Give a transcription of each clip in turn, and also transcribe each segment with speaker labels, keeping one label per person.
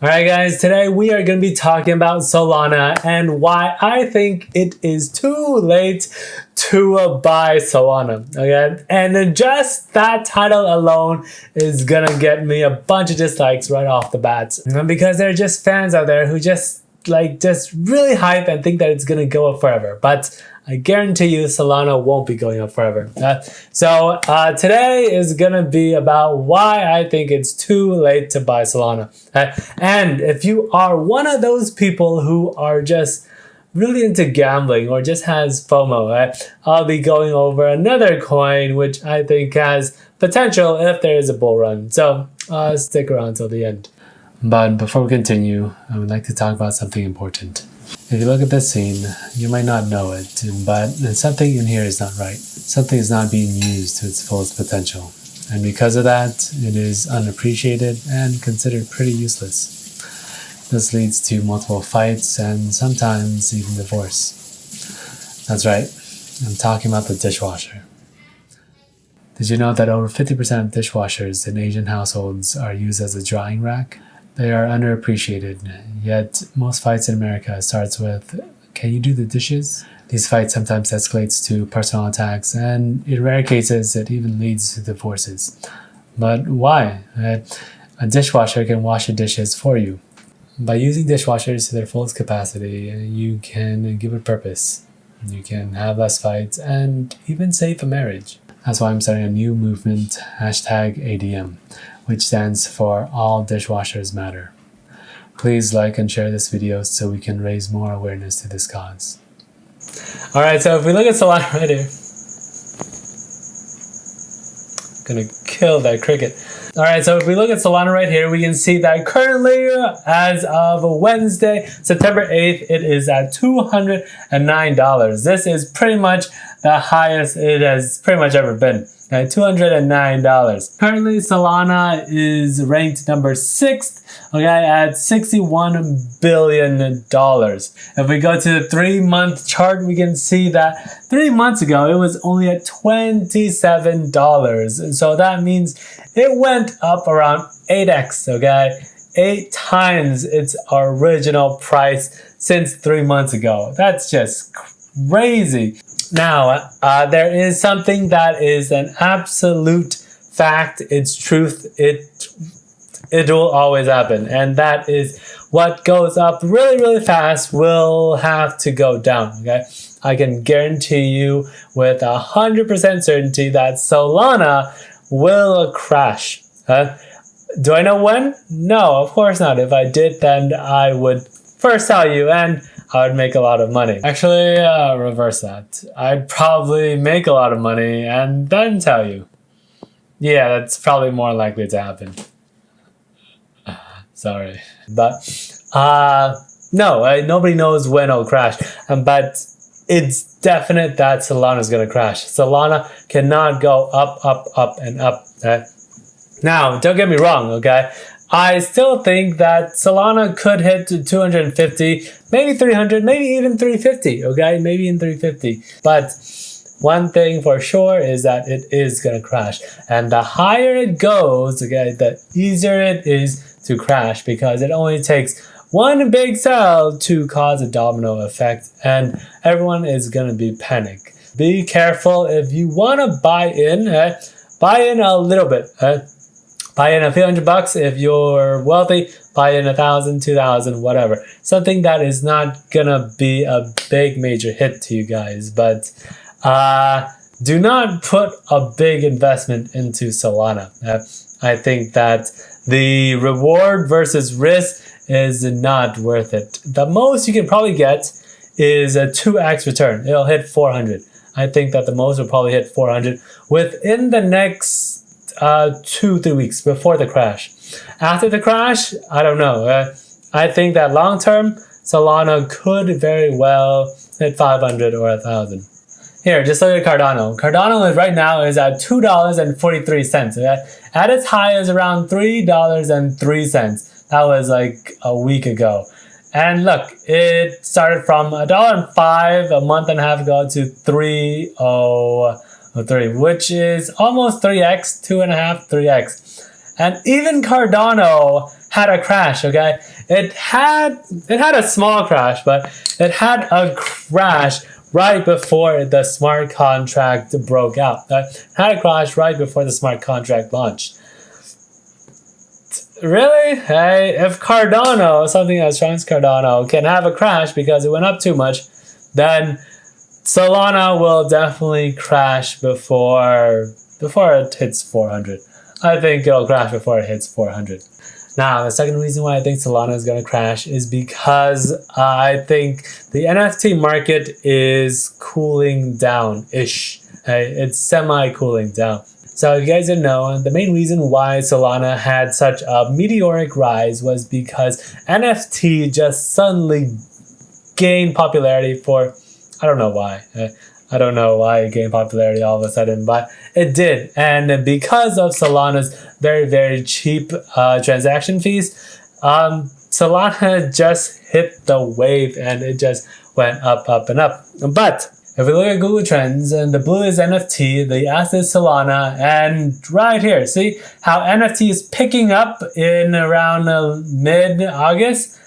Speaker 1: Alright guys, today we are going to be talking about Solana and why I think it is too late to buy Solana, okay? And just that title alone is going to get me a bunch of dislikes right off the bat. Because there are just fans out there who just really hype and think that it's going to go up forever. But I guarantee you Solana won't be going up forever. So today is going to be about why I think it's too late to buy Solana. And if you are one of those people who are just really into gambling or just has FOMO, I'll be going over another coin which I think has potential if there is a bull run. So stick around till the end. But before we continue, I would like to talk about something important. If you look at this scene, you might not know it, but something in here is not right. Something is not being used to its fullest potential. And because of that, it is unappreciated and considered pretty useless. This leads to multiple fights and sometimes even divorce. That's right, I'm talking about the dishwasher. Did you know that over 50% of dishwashers in Asian households are used as a drying rack? They are underappreciated, yet most fights in America starts with, "Can you do the dishes?" These fights sometimes escalates to personal attacks, and in rare cases it even leads to divorces. But why? A dishwasher can wash the dishes for you. By using dishwashers to their fullest capacity, you can give it purpose. You can have less fights and even save a marriage. That's why I'm starting a new movement, #ADM, which stands for All Dishwashers Matter. Please like and share this video so we can raise more awareness to this cause. Alright, so if we look at Solana right here, gonna kill that cricket. Alright, so if we look at Solana right here, we can see that currently, as of Wednesday, September 8th, it is at $209. This is pretty much the highest it has pretty much ever been. Okay, $209. Currently, Solana is ranked number 6th, okay, at $61 billion. If we go to the 3-month chart, we can see that 3 months ago, it was only at $27. And so that means it went up around 8x, okay? 8 times its original price since 3 months ago. That's just crazy. Now, there is something that is an absolute fact. It's truth. It will always happen. And that is what goes up really, really fast will have to go down, okay? I can guarantee you with 100% certainty that Solana will crash. Do I know when? No, of course not. If I did, then I would first tell you and I would make a lot of money. Actually, reverse that. I'd probably make a lot of money and then tell you. Yeah, that's probably more likely to happen. Sorry. But, no, nobody knows when it'll crash. But it's definite that Solana is going to crash. Solana cannot go up, up, up, and up. Now, don't get me wrong, okay? I still think that Solana could hit to 250, maybe 300, maybe even 350, okay? Maybe in 350. But one thing for sure is that it is going to crash. And the higher it goes, okay, the easier it is to crash because it only takes one big sell to cause a domino effect and everyone is going to be panic. Be careful if you want to buy in a little bit. Buy in a few $100 if you're wealthy, buy in 1,000, 2,000, whatever. Something that is not gonna be a big major hit to you guys, but do not put a big investment into Solana. I think that the reward versus risk is not worth it. The most you can probably get is a 2x return. It'll hit 400. I think that the most will probably hit 400 within the next 2-3 weeks before the crash. After the crash, I don't know. I think that long term, Solana could very well hit 500 or 1,000. Here, just look at Cardano. Cardano right now is at $2.43. Okay? At its high is around $3.03. That was like a week ago. And look, it started from $1.05 a month and a half ago to $3.03, which is almost 3x, 2.5, 3x. And even Cardano had a crash. Okay, it had a small crash, but it had a crash right before the smart contract broke out. It had a crash right before the smart contract launched. Really? Hey, if Cardano, something as strong as Cardano, can have a crash because it went up too much, then Solana will definitely crash before it hits 400. I think it'll crash before it hits 400. Now, the second reason why I think Solana is going to crash is because I think the NFT market is cooling down-ish. It's semi-cooling down. So you guys didn't know, the main reason why Solana had such a meteoric rise was because NFT just suddenly gained popularity for, I don't know why. I don't know why it gained popularity all of a sudden, but it did. And because of Solana's very, very cheap transaction fees, Solana just hit the wave and it just went up, up, and up. But if we look at Google Trends, and the blue is NFT, the S is Solana, and right here, see how NFT is picking up in around mid-August?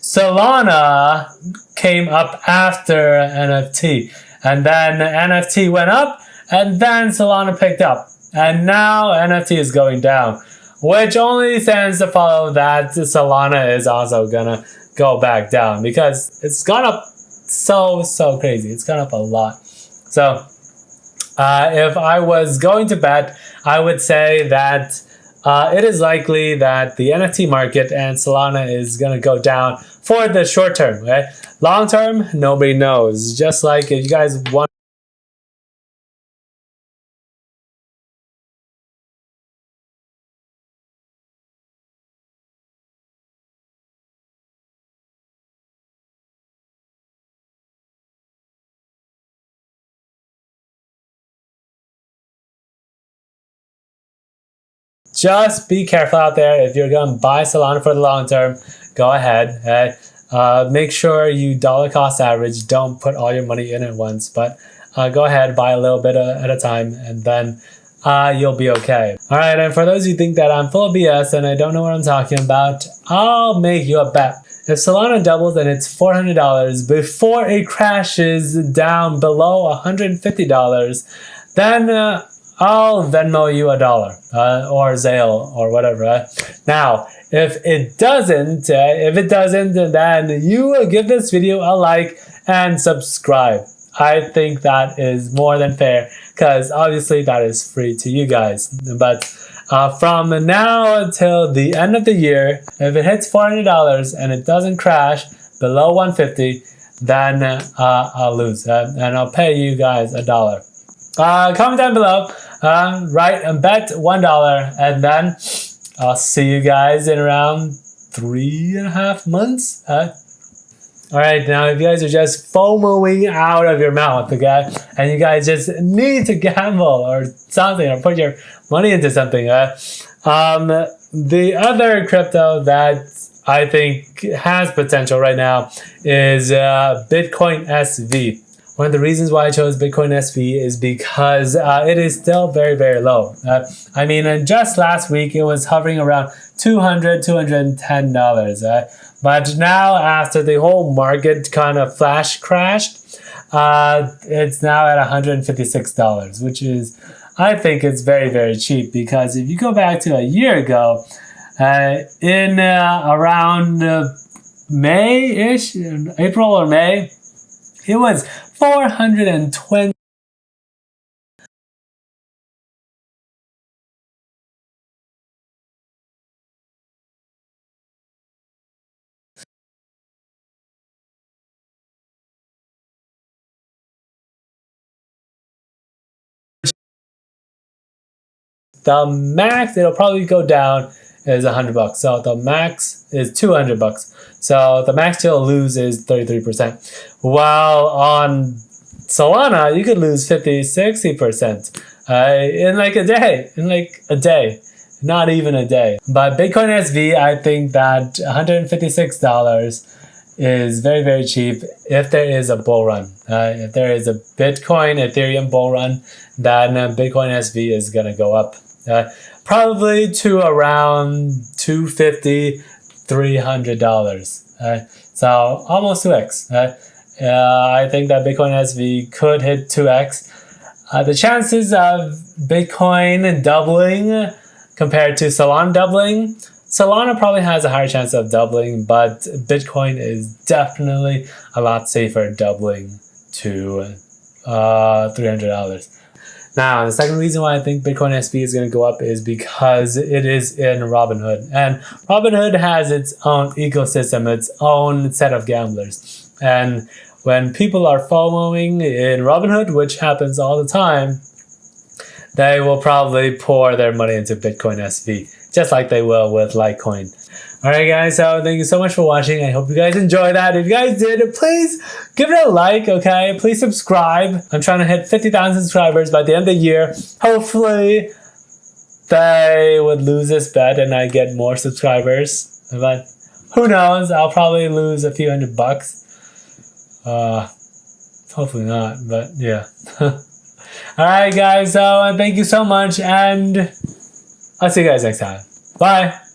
Speaker 1: Solana came up after NFT, and then NFT went up, and then Solana picked up, and now NFT is going down, which only stands to follow that Solana is also gonna go back down because it's gone up so crazy. It's gone up a lot. So if I was going to bet, I would say that it is likely that the NFT market and Solana is going to go down for the short term. Okay? Long term, nobody knows. Just like if you guys want just be careful out there. If you're going to buy Solana for the long term, go ahead. Make sure you dollar cost average. Don't put all your money in at once, but go ahead, buy a little bit at a time, and then you'll be okay. All right, and for those who think that I'm full of BS and I don't know what I'm talking about, I'll make you a bet. If Solana doubles and it's $400 before it crashes down below $150, then I'll Venmo you $1 or Zelle or whatever. Now, if it doesn't, then you give this video a like and subscribe. I think that is more than fair because obviously that is free to you guys. But from now until the end of the year, if it hits $400 and it doesn't crash below $150, then I'll lose and I'll pay you guys $1. Comment down below, write and bet $1, and then I'll see you guys in around 3.5 months. Alright, now if you guys are just FOMOing out of your mouth, okay, and you guys just need to gamble or something or put your money into something, the other crypto that I think has potential right now is Bitcoin SV. One of the reasons why I chose Bitcoin SV is because it is still very, very low. I mean, just last week it was hovering around $200, $210. But now after the whole market kind of flash crashed, it's now at $156, which is, I think it's very, very cheap because if you go back to a year ago, in around May-ish, April or May, it was 420. The max it'll probably go down is $100. So the max is $200. So the max you'll lose is 33%. While on Solana, you could lose 50-60% in like a day. Not even a day. But Bitcoin SV, I think that $156 is very, very cheap if there is a bull run. If there is a Bitcoin, Ethereum bull run, then Bitcoin SV is going to go up. probably to around $250, $300. So almost 2x. I think that Bitcoin SV could hit 2x. The chances of Bitcoin doubling compared to Solana doubling, Solana probably has a higher chance of doubling, but Bitcoin is definitely a lot safer doubling to $300. Now, the second reason why I think Bitcoin SV is going to go up is because it is in Robinhood. And Robinhood has its own ecosystem, its own set of gamblers. And when people are FOMOing in Robinhood, which happens all the time, they will probably pour their money into Bitcoin SV, just like they will with Litecoin. Alright guys, so thank you so much for watching. I hope you guys enjoyed that. If you guys did, please give it a like, okay? Please subscribe. I'm trying to hit 50,000 subscribers by the end of the year. Hopefully, they would lose this bet and I get more subscribers. But who knows? I'll probably lose a few $100. Hopefully not, but yeah. Alright guys, so thank you so much and I'll see you guys next time. Bye!